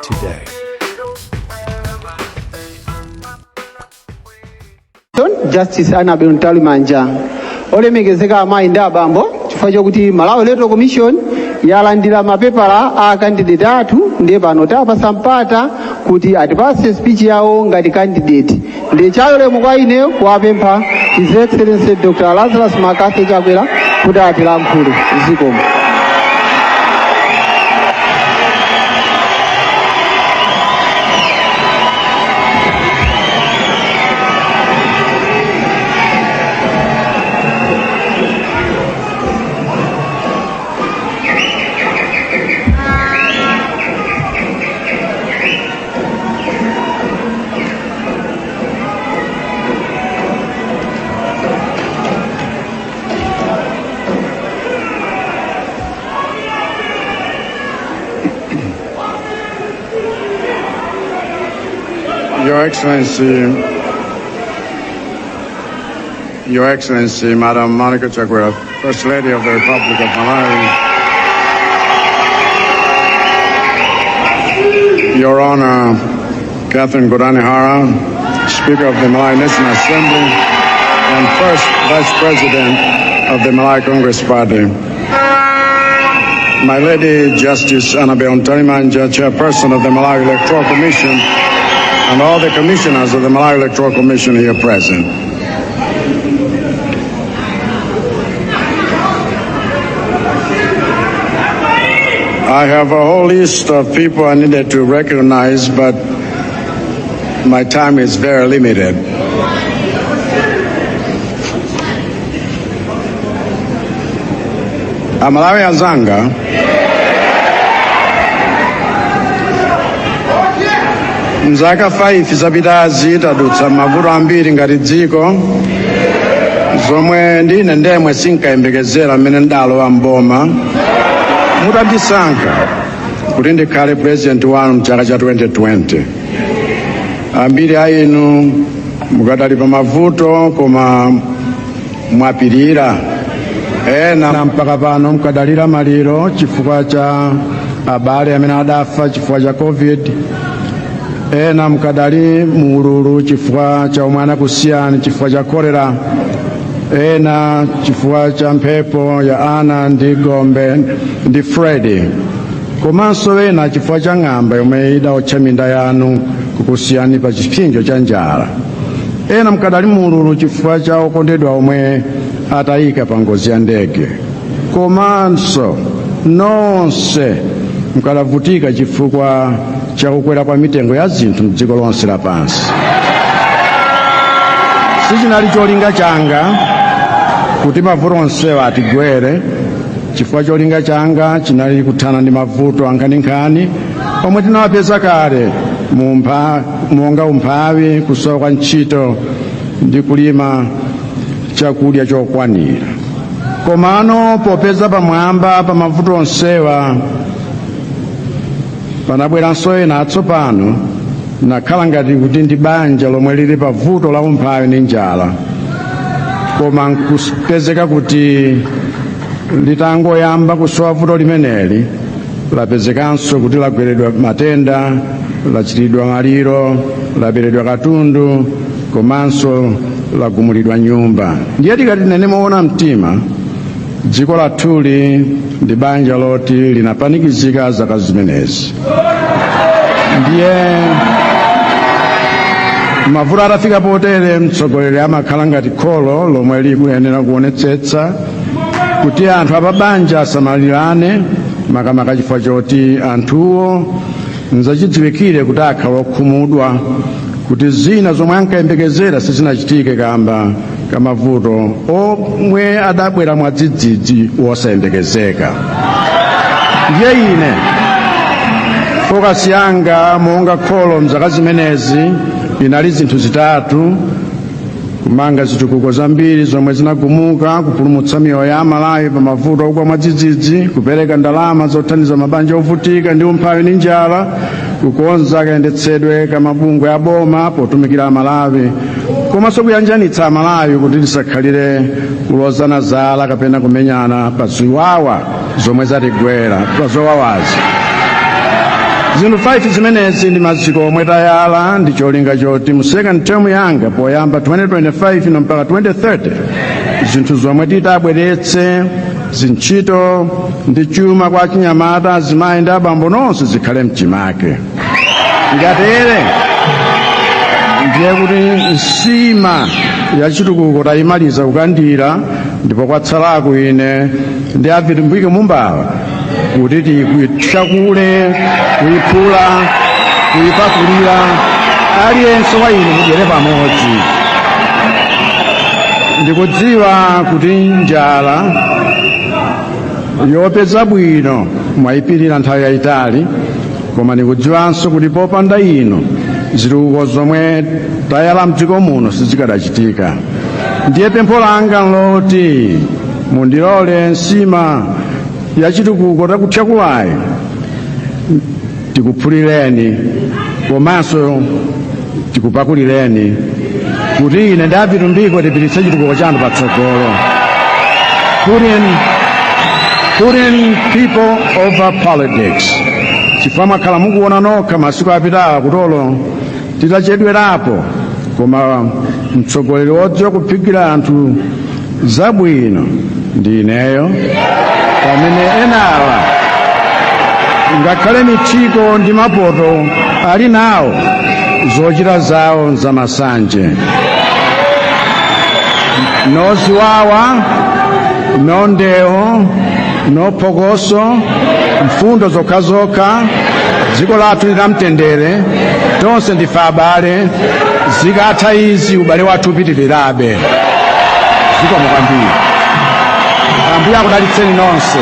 today. Justice Annabel Ntalimanja olemekezeka amayi ndi abambo chifukwa chokuti Malawi Electoral Commission yalandira mapepala a candidate athu ndiye pano tapasa mpata kuti atipase speech yawo ngati candidate. Ndi chayolemu kwa ine kuwapempha His Excellency Dr. Lazarus Makase Chakwera kuti atilankhule zikomo. Your Excellency, Madam Monica Chakwera, First Lady of the Republic of Malawi, Your Honor, Catherine Godani Hara, Speaker of the Malawi National Assembly, and First Vice President of the Malawi Congress Party, My Lady Justice Annabel Ntalimanja, Chairperson of the Malawi Electoral Commission, and all the commissioners of the Malawi Electoral Commission here present. I have a whole list of people I needed to recognize, but my time is very limited. Amalawi azanga mzaka 5 zapitazi tadutsa mavuto ambiri ngati dziko zomwe ndine ndemwe sinkayembekezera mmene ndalowa mboma mutandisankha kuti ndikhale president wanu mchaka cha 2020. Ambiri a inu mukadali pa mavuto koma mwapirira, ena mpaka pano mukadalira maliro chifukwa cha abale amene adafa chifukwa cha COVID, ena mukadali muululu chifukwa cha omwe anakusiyani chifukwa cha kolera, ena chifukwa cha mphepo ya Ana ndi Gombe ndi Freddy, komanso ena chifukwa cha ng'amba yomwe idawotcha minda yanu kukusiyani pa chipsinjo cha njala, ena mukadali muululu chifukwa cha okondedwa omwe atayika pa ngozi ya ndege, komanso nonse mukadavutika chifukwa cha kukwera kwa mitengo ya zinthu m'dziko lonse lapansi. Sichinali cholinga changa kuti mavuto onsewa atigwere, chifukwa cholinga changa chinali kuthana ndi mavuto ankhaninkhani omwe tinawapeza kale monga umphawi, kusowa kwa ntchito ndi kulima chakudya chokwanira. Komano popeza pamwamba pa mavuto onsewa panabweranso ena atsopano, nakhala ngati kuti ndi banja lomwe lili pa vuto la umphawi ndi njala, koma nkupezeka kuti litangoyamba kusowa vuto limeneli lapezekanso kuti lagweredwa matenda, lachitidwa maliro, laperedwa katundu, komanso lagumulidwa nyumba. Ndiye tikati nene moona mtima, dziko lathuli ndi banja loti linapanikizika zaka zimenezi. Ndiye mavuto atafika potere, mtsogoleri amakhala ngati kholo lomwe likuyenera kuonetsetsa kuti anthu apabanja asamalirane, makamaka chifukwa choti anthuwo nzachidziwikire kuti akhala okhumudwa kuti zina zomwe ankayembekezera sizinachitike kamba kamavuto omwe adabwera mwadzidzidzi wosayembekezeka. Ndiye ine fokasi yanga monga kholo mzaka zimenezi inali zinthu zitatu: kumanga zitukuko zambiri zomwe zinagumuka, kupulumutsa miyoyo ya Amalawi pa mavuto ogwa mwadzidzidzi, kupereka ndalama zothandiza mabanja ovutika ndi umphawi ndi njala, kukonza kayendetsedwe ka mabungwe a boma potumikira Amalawi, komanso kuyanjanitsa Amalawi kuti lisakhalire kulozana zala kapena kumenyana pa ziwawa zomwe zatigwera pa zowawazi. zinthu 5 zimenezi ndi maziko omwe tayala ndi cholinga choti mu second term yanga poyamba 2025 ino mpaka 2030 zinthu zomwe titabweretse zintchito ndi chuma kwa chinyamata, azimayi ndi abambo nonse zikhale mchimake. Ngatere ndiye kuti nsima ya chitukuko tayimaliza kukandira, ndipo kwatsalako ine ndi avitumbike mumbala kuti tikuitchakule, kuyiphula, kuyipakulira, aliyense wa ine mudyere pamodzi. Ndikudziwa kuti njala yopeza bwino mwayipirira nthawi yayitali, koma ndikudziwanso kuti popanda ino zitukuko zomwe tayala mdziko muno sizikadachitika. Ndiye pempho langa loti mundilole nsima ya chitukuko takutchakulayi tikuphulireni komanso tikupakulireni kuti ine ndi avitumbiko tipititse chitukuko chanu patsogolo. Putting people over politics. Chifukwa mwakhala mukuona nokha masiku apitawa kutolo titachedwerapo, koma mtsogoleri wodziwa kuphikira anthu zabwino ndi ineyo, pamene enawa ngakhale mitchiko ndi mapoto ali nawo zochita zawo zamasanje. No ziwawa, no ndewo, no phokoso, mfundo zokhazokha, dziko lathu lilamtendere, tonse ndife abale, zikatha izi ubale wathu upitirirabe. Zikomo kwambiri. Ambuye akudalitseni nonse.